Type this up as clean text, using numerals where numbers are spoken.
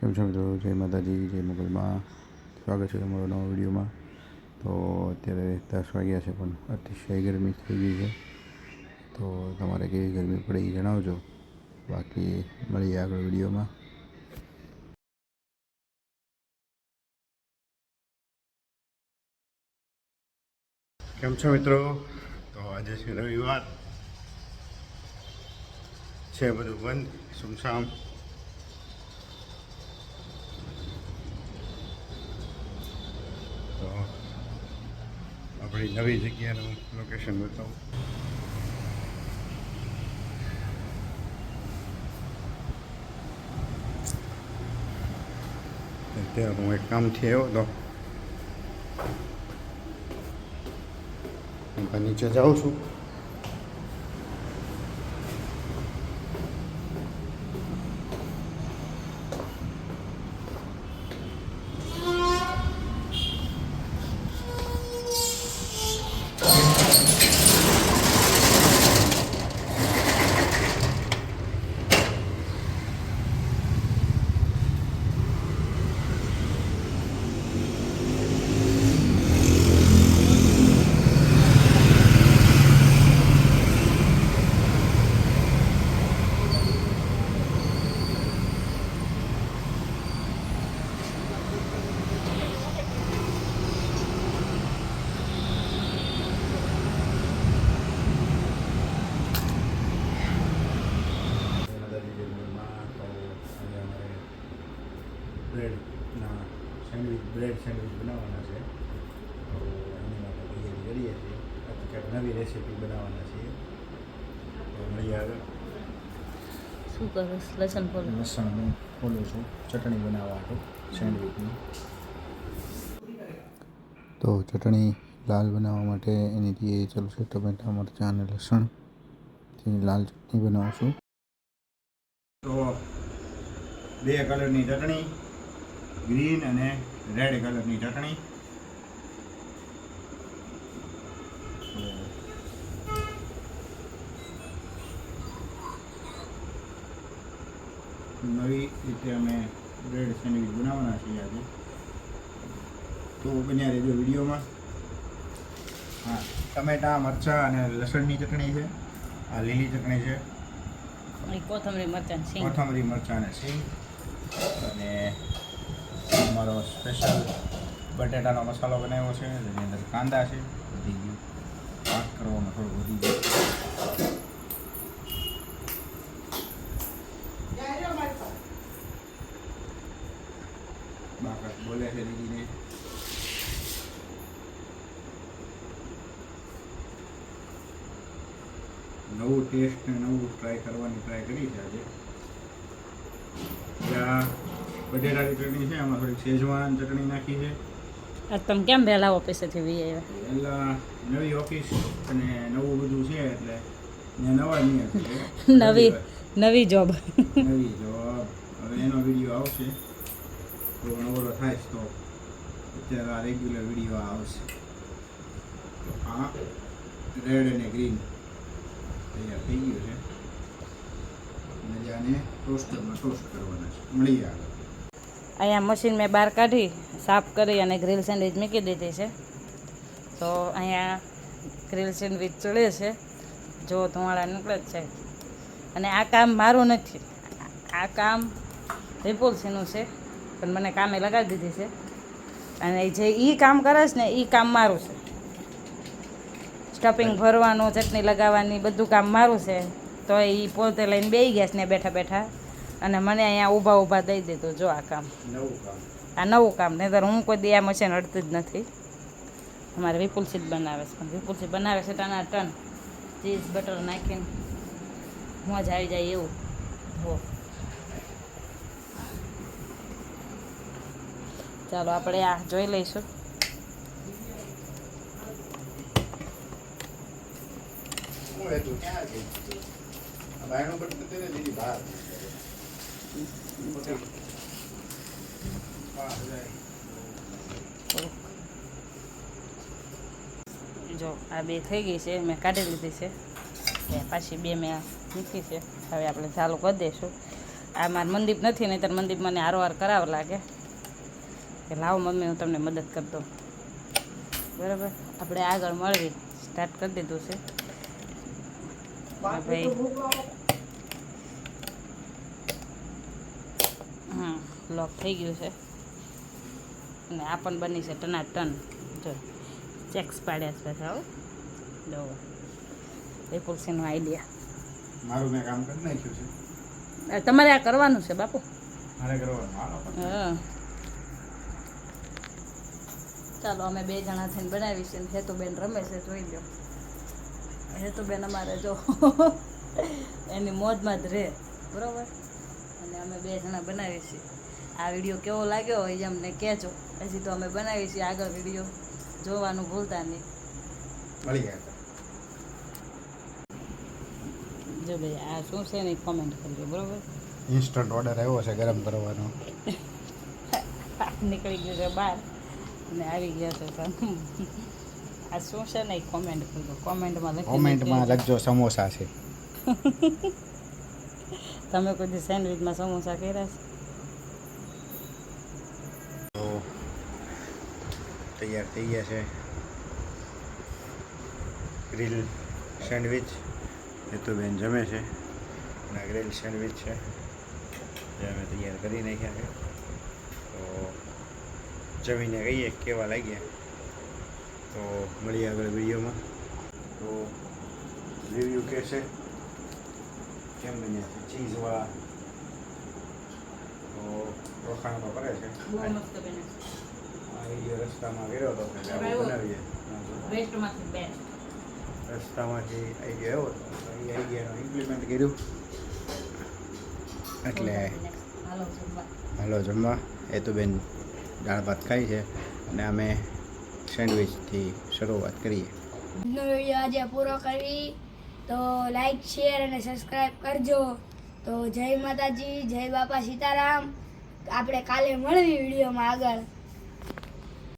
કેમ છો મિત્રો? જય માતાજી, જય મોગલમાં. સ્વાગત છે તમારો નવા વિડીયોમાં. તો અત્યારે 10 વાગ્યા છે પણ અતિશય ગરમી થઈ ગઈ છે. તો તમારે કેવી ગરમી પડી એ જણાવજો. બાકી મળીએ આગળ વિડીયોમાં. કેમ છો મિત્રો? તો આજે છે રવિવાર, છે બધું બંધ, સુમસામ. તો આપણી નવી જગ્યાનું લોકેશન બતાવું. અત્યારે હું એક કામથી આવ્યો હતો, હું નીચે જાઉં છું. બ્રેડ સેન્ડવિચ બનાવવાના છે. તો એની માટે તૈયારી કરીએ છીએ. કંઈક નવી રેસીપી બનાવવાના છીએ. તો મળીએ આગળ. શું કરો? લસણ ફોલું. લસણ હું ફોલું છું ચટણી બનાવવા માટે સેન્ડવિચની. તો ચટણી લાલ બનાવવા માટે એની તૈયારી ચાલુ છે. ટમેટા, મરચાં અને લસણ તેની લાલ ચટણી બનાવું છું. તો 2 કલરની ચટણી, ગ્રીન અને રેડ કલરની ચટણી. નવી રીતે અમે બ્રેડ સેન્ડવિચ બનાવવાના છીએ આજે. તો બન્યા રહેજો વિડીયોમાં. હા, ટમેટા, મરચાં અને લસણની ચટણી છે. આ લીલી ચટણી છે. કોથમરી મરચાં સિંગ. કોથમરી મરચાં અને સિંગ. અને અમારો સ્પેશિયલ બટેટાનો મસાલો બનાવ્યો છે. જેની અંદર કાંદા છે. વધી ગયું, વાત કરવામાં થોડું વધી ગયું. બાકાત બોલે છે દીદીને. નવું ટેસ્ટ ને નવું ટ્રાય કરી છે આજે. ત્યાં બટેટાની ચટણી છે, આમાં થોડીક શેઝવાન ચટણી નાખી છે. તમે કેમ વહેલા ઓફિસેથી વી આવ્યા? પહેલા નવી ઓફિસ અને નવું બધું છે એટલે નવા નિયમ છે. નવી જોબ. નવી જોબ. હવે એનો વિડીયો આવશે તો નવો થાય તો અત્યારે આ રેગ્યુલર વિડીયો આવશે. તો આ રેડ અને ગ્રીન તૈયાર થઈ ગયું છે. અને આને ટોસ્ટરમાં ટોસ્ટ કરવાના છે. મળીએ આગળ. અહીંયા મશીન મેં બહાર કાઢી સાફ કરી અને ગ્રીલ સેન્ડવિચ મૂકી દીધી છે. તો અહીંયા ગ્રીલ સેન્ડવિચ ચડે છે. જો ધુમાડા નીકળે જ છે. અને આ કામ મારું નથી, આ કામ વિપુલસિંહનું છે. પણ મને કામે લગાવી દીધી છે. અને જે એ કામ કરે છે ને એ કામ મારું છે. સ્ટફિંગ ભરવાનું, ચટણી લગાવવાની બધું કામ મારું છે. તો એ પોતે લઈને બેસી ગયા છે ને બેઠા બેઠા. અને મને અહીંયા ઊભા દઈ દીધું. જો આ કામ, આ નવું કામ. નહીંતર હું કોઈ દી આ મશીન અડતી જ નથી. અમારે વિપુલસિંહ બનાવે છે. પણ વિપુલસિંહ બનાવે છે ટના ટન ચીઝ બટર નાખીને મોજ આવી જાય એવું. હો, ચાલો આપણે આ જોઈ લઈશું. જો આ 2 થઈ ગઈ છે, મેં કાઢી લીધી છે. પાછી 2 મેં મૂકી છે. હવે આપણે ચાલુ કરી દઈશું. આ મારું મનદીપ નથી, નહીં ત્યારે મનદીપ મને હારોહાર કરાવ લાગે કે લાવો મમ્મી હું તમને મદદ કરી દઉં. બરાબર, આપણે આગળ મળવી સ્ટાર્ટ કરી દીધું છે. ભાઈ હા લોક થઈ ગયું છે અને આ પણ બની છે ટનાટન. જો ચેક્સ પાડ્યા છે પાછા. જો વિપુલસિંહનો આઈડિયા. મારું મેં કામ કરી નાખ્યું છે. તમારે આ કરવાનું છે બાપુ. મારે કરવાનું. હા ચાલો અમે 2 જણા થઈને બનાવી છે. હેતુબેન રમે છે, જોઈ લો. હેતુબેન અમારે જો એની મોજમાં જ રહે. બરાબર, અને અમે 2 જણા બનાવીએ છીએ. આ વિડીયો કેવો લાગ્યો હોય એ અમને કહેજો. હજી તો અમે બનાવીએ છીએ, આગળ વિડીયો જોવાનું ભૂલતા નહીં. મળી ગયા. જો ભાઈ આ શું છે ને કોમેન્ટ કરજો. બરાબર, ઇન્સ્ટન્ટ ઓર્ડર આવ્યો છે ગરમ કરવાનો. નીકળી ગયું છે બહાર અને આવી ગયા છે. આ શું છે ને કોમેન્ટ કરજો. કોમેન્ટમાં લખજો સમોસા છે. તમે કોઈ દી સેન્ડવિચમાં સમોસા કર્યા છે? તો તૈયાર થઈ ગયા છે ગ્રીલ સેન્ડવિચ. એ તો બેન જમે છે અને ગ્રીલ સેન્ડવિચ છે જે અમે તૈયાર કરી નાખ્યા છે. તો જમીને કહીએ કેવા લાગ્યા. તો મળીએ આગળ વિડીયોમાં. તો રિવ્યૂ કહેશે કેમ બન્યા છે ચીઝવાળા. તો વખાણમાં કરે છે. બહુ મસ્ત બને. આ વિડીયો રસ્તામાં કર્યો હતો કે આપણે બનાવીએ. વેસ્ટમાંથી બેસ્ટ. રસ્તામાંથી આઈડિયા આવ્યો હતો, એ આઈડિયાનું ઇમ્પ્લિમેન્ટ કર્યું. એટલે હાલો જમવા. એ તો બેન દાળ ભાત ખાઈ છે અને અમે સેન્ડવિચથી શરૂઆત કરીએ. આજનો વિડીયો આજે પૂરો કરી. તો લાઈક શેર અને સબસ્ક્રાઈબ કરજો. તો જય માતાજી, જય બાપા સીતારામ. આપણે કાલે મળવી વિડીયોમાં આગળ.